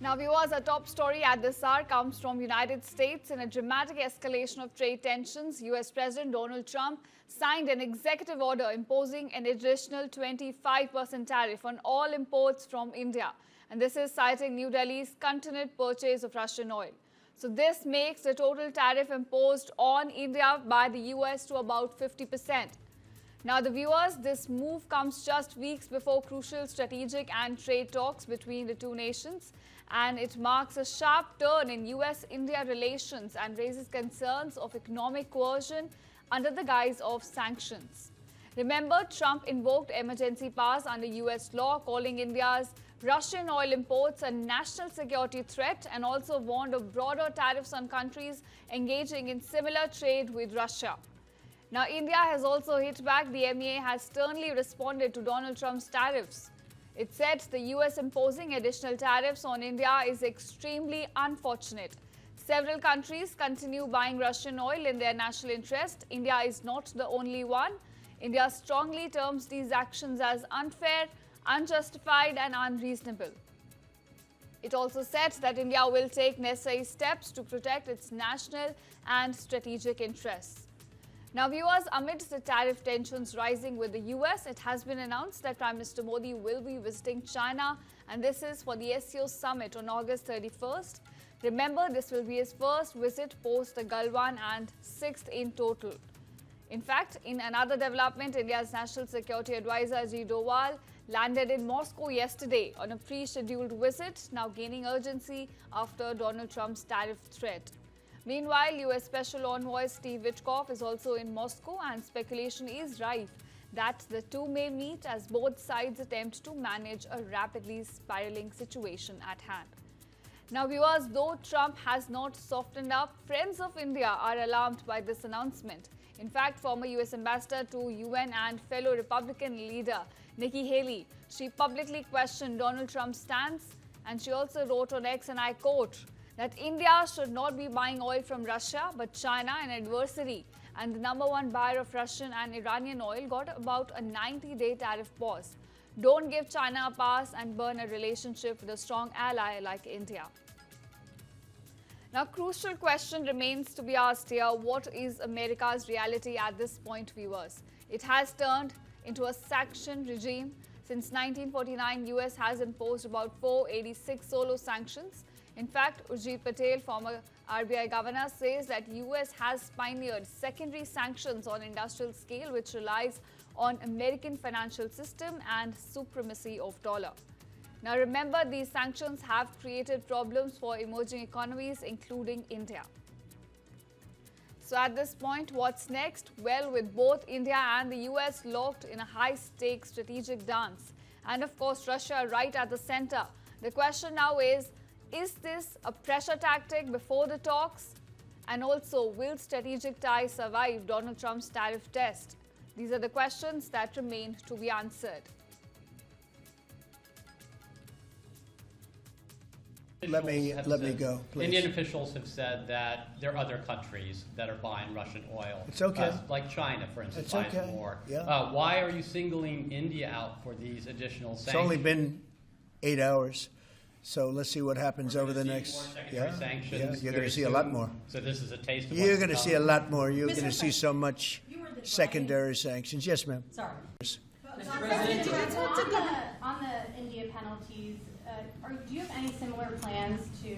Now, viewers, our top story at this hour comes from United States. In a dramatic escalation of trade tensions, U.S. President Donald Trump signed an executive order imposing an additional 25% tariff on all imports from India. And this is citing New Delhi's continued purchase of Russian oil. So this makes the total tariff imposed on India by the U.S. to about 50%. Now, the viewers, this move comes just weeks before crucial strategic and trade talks between the two nations, and it marks a sharp turn in US-India relations and raises concerns of economic coercion under the guise of sanctions. Remember, Trump invoked emergency powers under US law, calling India's Russian oil imports a national security threat, and also warned of broader tariffs on countries engaging in similar trade with Russia. Now, India has also hit back. The MEA has sternly responded to Donald Trump's tariffs. It said the US imposing additional tariffs on India is extremely unfortunate. Several countries continue buying Russian oil in their national interest. India is not the only one. India strongly terms these actions as unfair, unjustified and unreasonable. It also said that India will take necessary steps to protect its national and strategic interests. Now, viewers, amidst the tariff tensions rising with the US, it has been announced that Prime Minister Modi will be visiting China, and this is for the SCO summit on August 31st. Remember, this will be his first visit post the Galwan and sixth in total. In fact, in another development, India's National Security Advisor Ajit Doval landed in Moscow yesterday on a pre-scheduled visit, now gaining urgency after Donald Trump's tariff threat. Meanwhile, US Special Envoy Steve Witkoff is also in Moscow, and speculation is rife that the two may meet as both sides attempt to manage a rapidly spiraling situation at hand. Now, viewers, though Trump has not softened up, friends of India are alarmed by this announcement. In fact, former US Ambassador to UN and fellow Republican leader Nikki Haley, she publicly questioned Donald Trump's stance, and she also wrote on X, and I quote, that India should not be buying oil from Russia, but China, an adversary and the #1 buyer of Russian and Iranian oil, got about a 90-day tariff pause. Don't give China a pass and burn a relationship with a strong ally like India. Now, crucial question remains to be asked here: what is America's reality at this point, viewers? It has turned into a sanction regime. Since 1949, US has imposed about 486 solo sanctions. In fact, Urjit Patel, former RBI governor, says that US has pioneered secondary sanctions on industrial scale, which relies on American financial system and supremacy of dollar. Now, remember, these sanctions have created problems for emerging economies, including India. So at this point, what's next? Well, with both India and the US locked in a high-stakes strategic dance, and of course Russia right at the center, the question now is this a pressure tactic before the talks? And also, will strategic ties survive Donald Trump's tariff test? These are the questions that remain to be answered. Let me go, please. Indian officials have said that there are other countries that are buying Russian oil. It's okay. Like China, for instance, It's buys okay. more. Yeah. Why are you singling India out for these additional sanctions? It's only been 8 hours, so let's see what happens over the next. More secondary sanctions you're going to see soon. a lot more. So this is a taste of You're what's going to come. see a lot more. You're Mr. going to see so much secondary sanctions. Yes, ma'am. Sorry. Mr. President, on the India penalties, do you have any similar plans to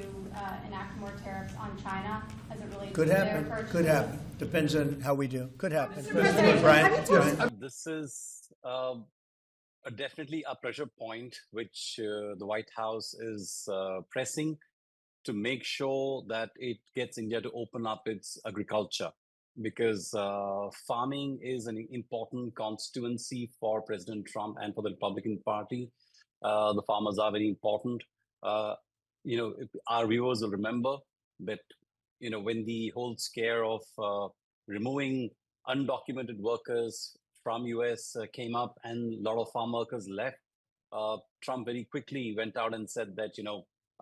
enact more tariffs on China as it relates Could to their happen. purchases? Could happen. Depends on how we do. Could happen. Mr. President, Brian? This is definitely a pressure point which the White House is pressing to make sure that it gets India to open up its agriculture, because farming is an important constituency for President Trump and for the Republican Party. The farmers are very important. Our viewers will remember that, when the whole scare of removing undocumented workers from US came up and a lot of farm workers left, Trump very quickly went out and said that,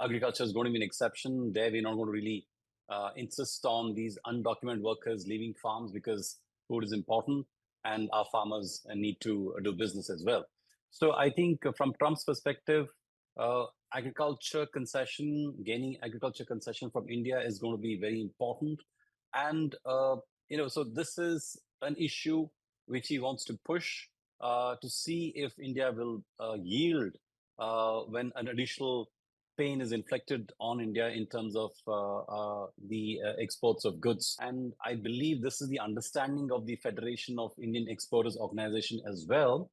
agriculture is going to be an exception. There, we're not going to really insist on these undocumented workers leaving farms, because food is important and our farmers need to do business as well. So I think from Trump's perspective, uh, agriculture concession, gaining agriculture concession from India is going to be very important. And, so this is an issue which he wants to push to see if India will yield when an additional pain is inflicted on India in terms of the exports of goods. And I believe this is the understanding of the Federation of Indian Exporters Organization as well,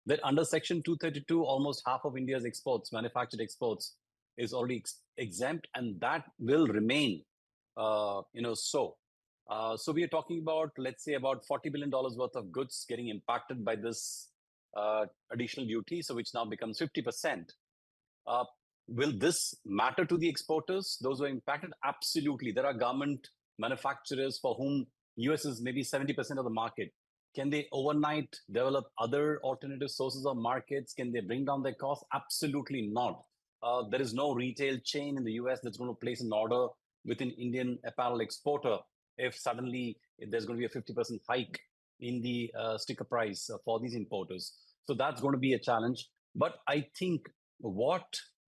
that under Section 232, almost half of India's exports, manufactured exports, is already exempt, and that will remain, so. So we are talking about, let's say, about $40 billion worth of goods getting impacted by this additional duty, so which now becomes 50%. Uh, will this matter to the exporters, those who are impacted? Absolutely. There are garment manufacturers for whom US is maybe 70% of the market. Can they overnight develop other alternative sources of markets? Can they bring down their costs? Absolutely not. There is no retail chain in the US that's going to place an order with an Indian apparel exporter if suddenly there's going to be a 50% hike in the sticker price for these importers. So that's going to be a challenge. But I think what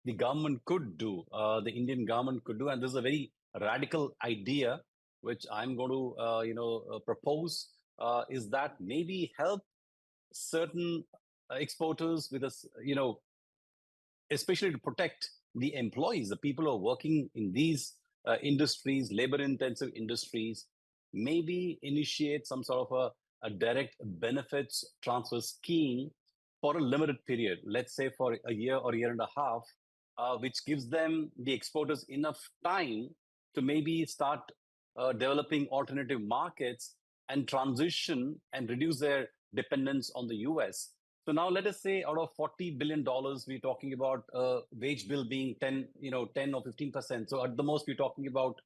the government could do, the Indian government could do, and this is a very radical idea, which I'm going to, propose, is that maybe help certain exporters with us, especially to protect the employees, the people who are working in these industries, labor-intensive industries, maybe initiate some sort of a direct benefits transfer scheme for a limited period, let's say for a year or a year and a half, which gives them, the exporters, enough time to maybe start developing alternative markets and transition and reduce their dependence on the US. So now let us say out of $40 billion, we're talking about a wage bill being 10 or 15%. So at the most, we're talking about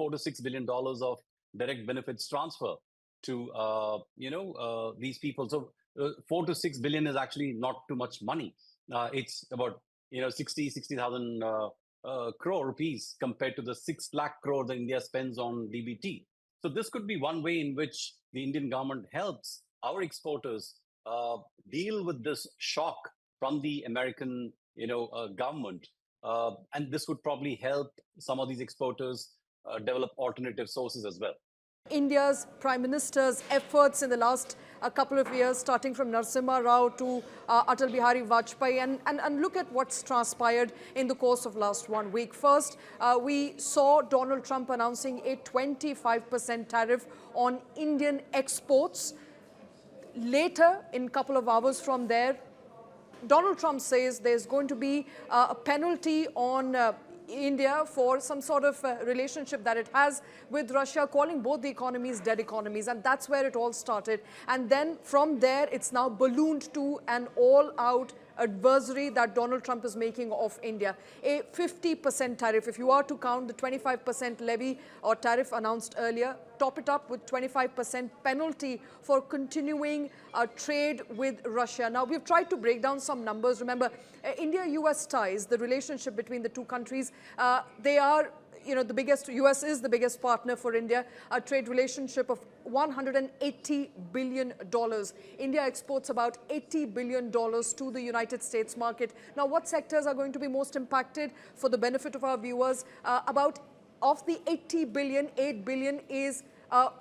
$4 to $6 billion of direct benefits transfer to these people. So 4 to 6 billion is actually not too much money. It's about 60,000 crore rupees compared to the 6 lakh crore that India spends on DBT. So this could be one way in which the Indian government helps our exporters deal with this shock from the American government. And this would probably help some of these exporters develop alternative sources as well. India's Prime Minister's efforts in the last couple of years, starting from Narasimha Rao to Atal Bihari Vajpayee, and look at what's transpired in the course of last 1 week. First, we saw Donald Trump announcing a 25% tariff on Indian exports. Later, in a couple of hours from there, Donald Trump says there's going to be a penalty on India for some sort of relationship that it has with Russia, calling both the economies dead economies. And that's where it all started. And then from there, it's now ballooned to an all-out adversary that Donald Trump is making of India. A 50% tariff, if you are to count the 25% levy or tariff announced earlier, top it up with 25% penalty for continuing trade with Russia. Now, we've tried to break down some numbers. Remember, India-US ties, the relationship between the two countries, they are the biggest, US is the biggest partner for India, a trade relationship of $180 billion. India exports about $80 billion to the United States market. Now, what sectors are going to be most impacted? For the benefit of our viewers, of the 80 billion, 8 billion is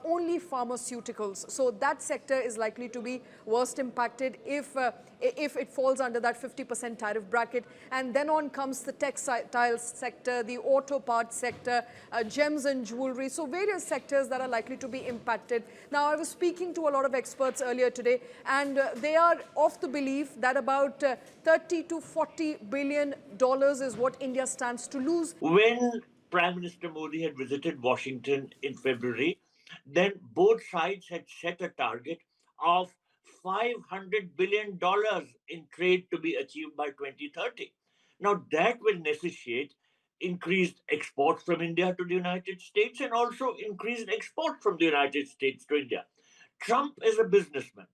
only pharmaceuticals. So that sector is likely to be worst impacted if it falls under that 50% tariff bracket. And then on comes the textile sector, the auto parts sector, gems and jewelry. So various sectors that are likely to be impacted. Now, I was speaking to a lot of experts earlier today, and they are of the belief that about 30 to 40 billion dollars is what India stands to lose. When Prime Minister Modi had visited Washington in February, then both sides had set a target of $500 billion in trade to be achieved by 2030. Now, that will necessitate increased exports from India to the United States and also increased exports from the United States to India. Trump is a businessman.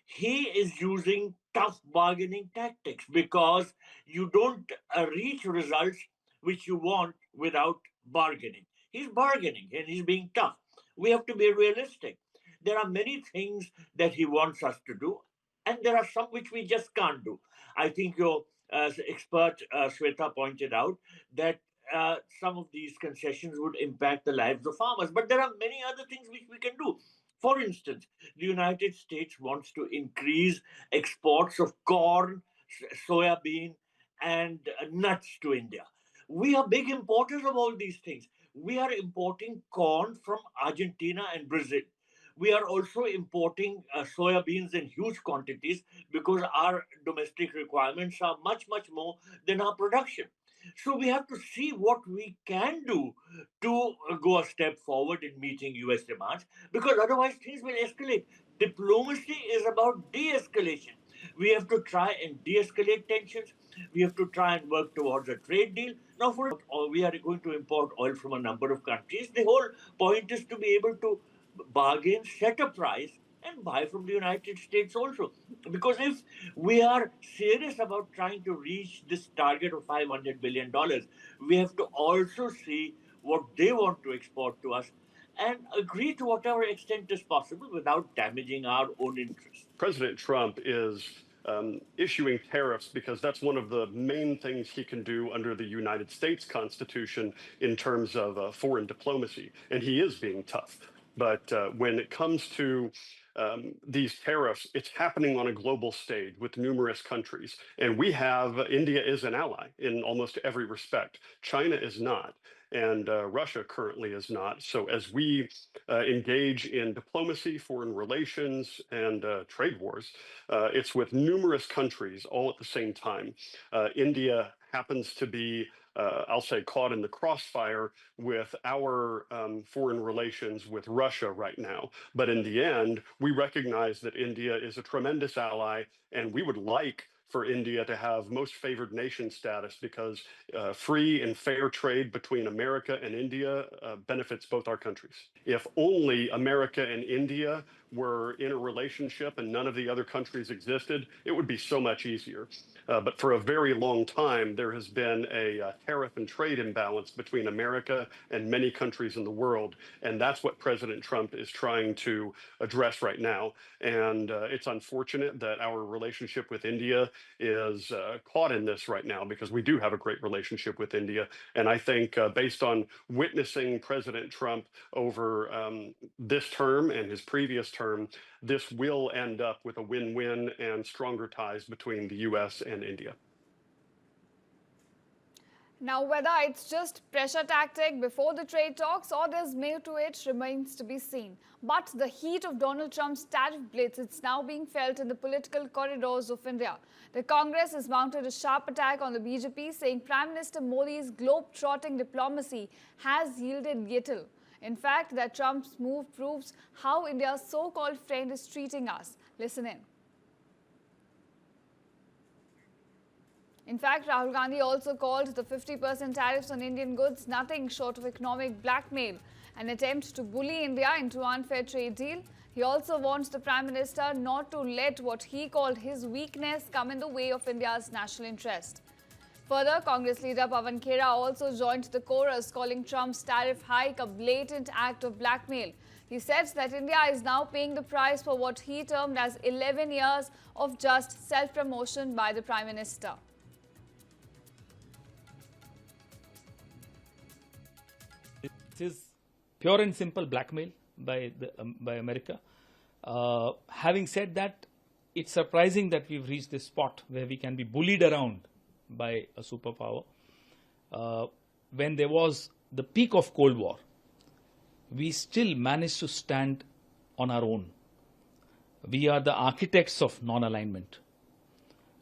He is using tough bargaining tactics because you don't reach results which you want without bargaining. He's bargaining and he's being tough. We have to be realistic. There are many things that he wants us to do, and there are some which we just can't do. I think your as expert Shweta pointed out, that some of these concessions would impact the lives of farmers. But there are many other things which we can do. For instance, the United States wants to increase exports of corn, soya bean, and nuts to India. We are big importers of all these things. We are importing corn from Argentina and Brazil. We are also importing soya beans in huge quantities because our domestic requirements are much, much more than our production. So we have to see what we can do to go a step forward in meeting US demands, because otherwise things will escalate. Diplomacy is about de escalation. We have to try and de escalate tensions. We have to try and work towards a trade deal. Now, for we are going to import oil from a number of countries. The whole point is to be able to bargain, set a price, and buy from the United States also. Because if we are serious about trying to reach this target of $500 billion, we have to also see what they want to export to us and agree to whatever extent is possible without damaging our own interests. President Trump is issuing tariffs because that's one of the main things he can do under the United States Constitution in terms of foreign diplomacy. And he is being tough. But when it comes to these tariffs, it's happening on a global stage with numerous countries. And we have, India is an ally in almost every respect. China is not. And Russia currently is not. So as we engage in diplomacy, foreign relations, and trade wars, it's with numerous countries all at the same time. India happens to be, I'll say, caught in the crossfire with our foreign relations with Russia right now. But in the end, we recognize that India is a tremendous ally, and we would like for India to have most favored nation status because free and fair trade between America and India benefits both our countries. If only America and India were in a relationship and none of the other countries existed, it would be so much easier. But for a very long time, there has been a tariff and trade imbalance between America and many countries in the world. And that's what President Trump is trying to address right now. And it's unfortunate that our relationship with India is caught in this right now, because we do have a great relationship with India. And I think based on witnessing President Trump over this term and his previous term, this will end up with a win-win and stronger ties between the US and India. Now, whether it's just pressure tactic before the trade talks or there's more to it remains to be seen. But the heat of Donald Trump's tariff blitz is now being felt in the political corridors of India. The Congress has mounted a sharp attack on the BJP, saying Prime Minister Modi's globe-trotting diplomacy has yielded little. In fact, that Trump's move proves how India's so-called friend is treating us. Listen in. In fact, Rahul Gandhi also called the 50% tariffs on Indian goods nothing short of economic blackmail, an attempt to bully India into an unfair trade deal. He also wants the Prime Minister not to let what he called his weakness come in the way of India's national interest. Further, Congress leader Pawan Khera also joined the chorus, calling Trump's tariff hike a blatant act of blackmail. He said that India is now paying the price for what he termed as 11 years of just self-promotion by the Prime Minister. It is pure and simple blackmail by America. Having said that, it's surprising that we've reached this spot where we can be bullied around by a superpower. When there was the peak of Cold War, we still managed to stand on our own. We are the architects of non-alignment.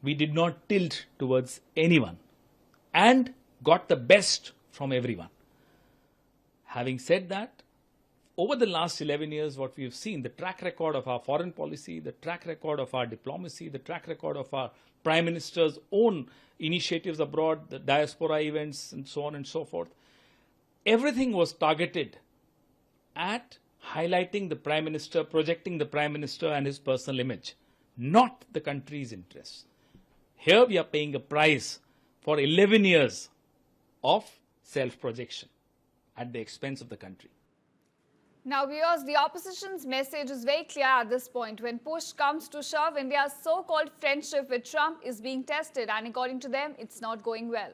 We did not tilt towards anyone and got the best from everyone. Having said that, over the last 11 years, what we have seen, the track record of our foreign policy, the track record of our diplomacy, the track record of our Prime Minister's own initiatives abroad, the diaspora events, and so on and so forth, everything was targeted at highlighting the Prime Minister, projecting the Prime Minister and his personal image, not the country's interests. Here we are paying a price for 11 years of self-projection at the expense of the country. Now, viewers, the opposition's message is very clear at this point. When push comes to shove, India's so-called friendship with Trump is being tested, and according to them, it's not going well.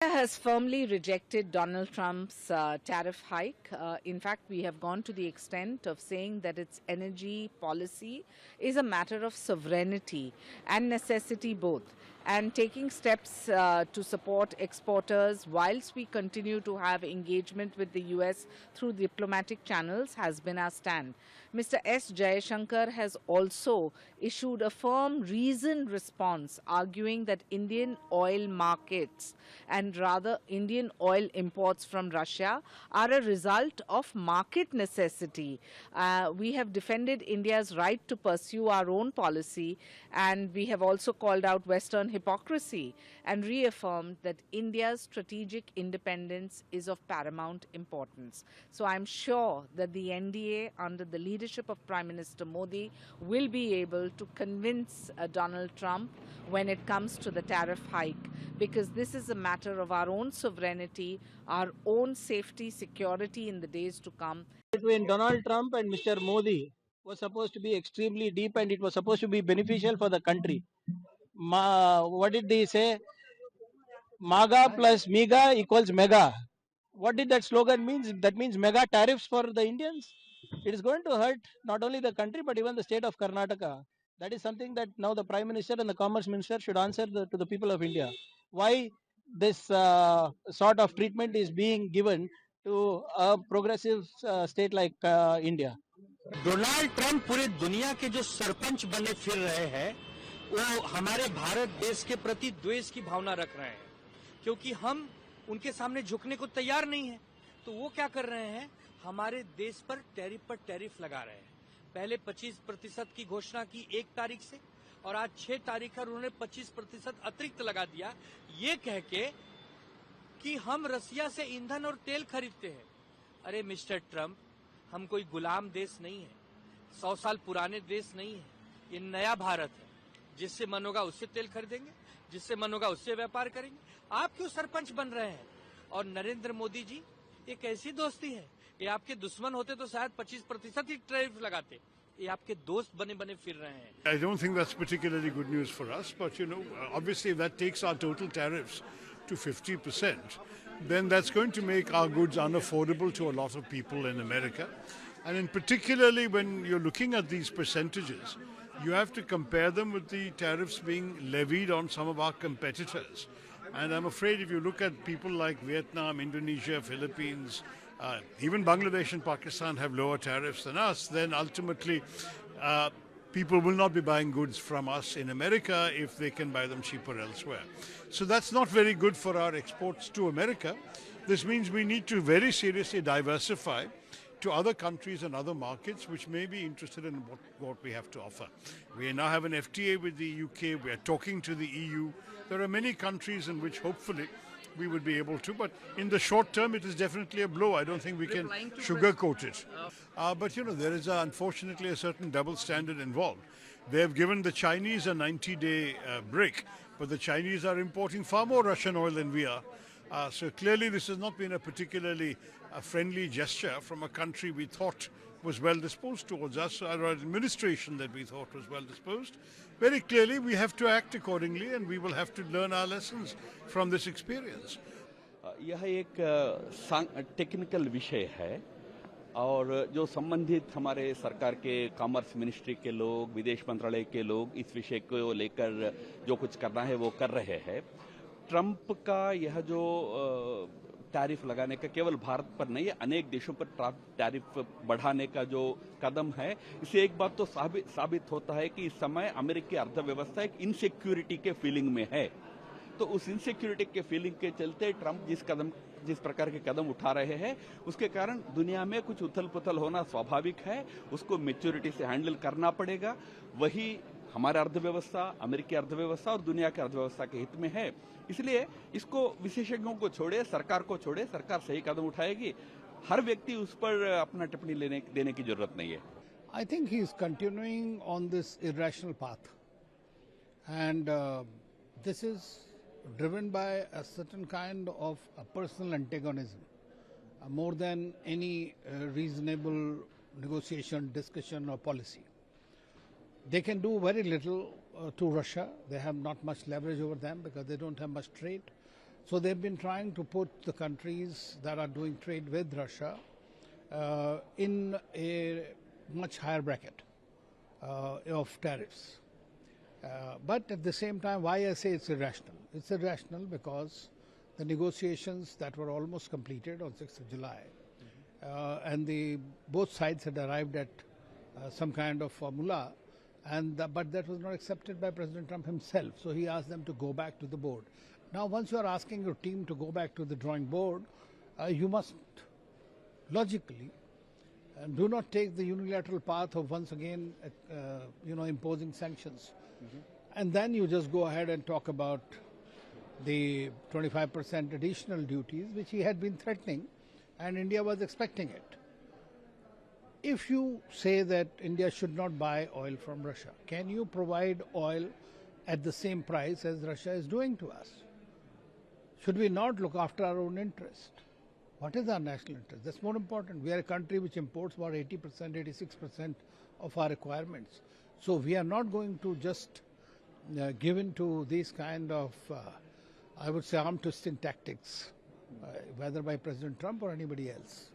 India has firmly rejected Donald Trump's tariff hike. In fact, we have gone to the extent of saying that its energy policy is a matter of sovereignty and necessity both, and taking steps to support exporters whilst we continue to have engagement with the US through diplomatic channels has been our stand. Mr. S. Jayashankar has also issued a firm, reasoned response arguing that Indian oil markets and rather Indian oil imports from Russia are a result of market necessity. We have defended India's right to pursue our own policy, and we have also called out Western hypocrisy and reaffirmed that India's strategic independence is of paramount importance. So I'm sure that the NDA under the leadership of Prime Minister Modi will be able to convince Donald Trump when it comes to the tariff hike, because this is a matter of our own sovereignty, our own safety, security in the days to come. Between Donald Trump and Mr. Modi was supposed to be extremely deep, and it was supposed to be beneficial for the country. What did they say? MAGA plus MEGA equals mega. What did that slogan mean? That means mega tariffs for the Indians. It is going to hurt not only the country but even the state of Karnataka. That is something that now the Prime Minister and the Commerce Minister should answer to the people of India. Why this sort of treatment is being given to a progressive state like India. Donald Trump पूरे दुनिया के जो सरपंच बने फिर रहे हैं, वो हमारे भारत देश के प्रति द्वेष की भावना रख रहे हैं, क्योंकि हम उनके सामने झुकने को तैयार नहीं है। तो वो क्या कर रहे हैं, हमारे देश पर टैरिफ लगा रहे हैं। पहले 25% की घोषणा की 1 तारीख से, और आज 6 तारीख पर उन्होंने 25% अतिरिक्त लगा दिया, ये कह के कि हम रसिया से ईंधन और तेल खरीदते हैं। अरे मिस्टर ट्रंप, हम कोई गुलाम देश नहीं है, 100 साल पुराने देश नहीं है, ये नया भारत है। जिससे मन होगा उससे तेल खरीदेंगे, जिससे मन होगा उससे व्यापार करेंगे। आप क्यों सरपंच बन रहे हैं? और नरेंद्र मोदी जी, ये कैसी दोस्ती है? ये आपके दुश्मन होते तो शायद 25% ही टैरिफ लगाते। ये आपके दोस्त बने फिर रहे हैं। I don't think that's particularly good news for us, but obviously if that takes our total tariffs to 50%, then that's going to make our goods unaffordable to a lot of people in America. And in particularly when you're looking at these percentages, you have to compare them with the tariffs being levied on some of our competitors. And I'm afraid if you look at people like Vietnam, Indonesia, Philippines, even Bangladesh and Pakistan have lower tariffs than us, then ultimately people will not be buying goods from us in America if they can buy them cheaper elsewhere. So that's not very good for our exports to America. This means we need to very seriously diversify to other countries and other markets which may be interested in what we have to offer. We now have an FTA with the UK, we are talking to the EU. There are many countries in which hopefully we would be able to, but in the short term it is definitely a blow. I don't think we can sugarcoat it. But there is unfortunately a certain double standard involved. They have given the Chinese a 90-day break, but the Chinese are importing far more Russian oil than we are. So clearly this has not been a particularly friendly gesture from a country we thought was well disposed towards us, or an administration that we thought was well disposed. Very clearly we have to act accordingly, and we will have to learn our lessons from this experience. यह एक technical विषय है, और जो संबंधित हमारे सरकार के कॉमर्स मिनिस्ट्री के लोग, विदेश मंत्रालय के लोग इस विषय को लेकर जो कुछ करना है वो कर रहे हैं। ट्रंप का यह जो टैरिफ लगाने का केवल भारत पर नहीं है, अनेक देशों पर टैरिफ बढ़ाने का जो कदम है, इससे एक बात तो साबित होता है कि इस समय अमेरिकी अर्थव्यवस्था एक इनसिक्योरिटी के फीलिंग में है। तो उस इनसिक्योरिटी के फीलिंग के चलते ट्रंप जिस प्रकार के कदम उठा रहे हैं, उसके कारण दुनिया में कुछ उथल पुथल होना स्वाभाविक है। उसको मैच्योरिटी से हैंडल करना पड़ेगा। वही हमारा अर्थव्यवस्था, अमेरिकी अर्थव्यवस्था और दुनिया की अर्थव्यवस्था के हित में है। इसलिए इसको विशेषज्ञों को छोड़े, सरकार को छोड़े, सरकार सही कदम उठाएगी। हर व्यक्ति उस पर अपना टिप्पणी देने की जरूरत नहीं है। I think he is continuing on this irrational path, and this is driven by a certain kind of a personal antagonism. more than any reasonable negotiation, discussion, or policy. They can do very little to Russia. They have not much leverage over them because they don't have much trade. So they've been trying to put the countries that are doing trade with Russia in a much higher bracket of tariffs. But at the same time, why I say it's irrational? It's irrational because the negotiations that were almost completed on 6th of July, and both sides had arrived at some kind of formula, but that was not accepted by President Trump himself. So he asked them to go back to the board. Now, once you are asking your team to go back to the drawing board, you must logically do not take the unilateral path of once again, imposing sanctions. And then you just go ahead and talk about the 25% additional duties, which he had been threatening, and India was expecting it. If you say that India should not buy oil from Russia, can you provide oil at the same price as Russia is doing to us? Should we not look after our own interest? What is our national interest? That's more important. We are a country which imports about 80%, 86% of our requirements. So we are not going to just give in to these kind of, I would say, arm-twisting tactics, whether by President Trump or anybody else.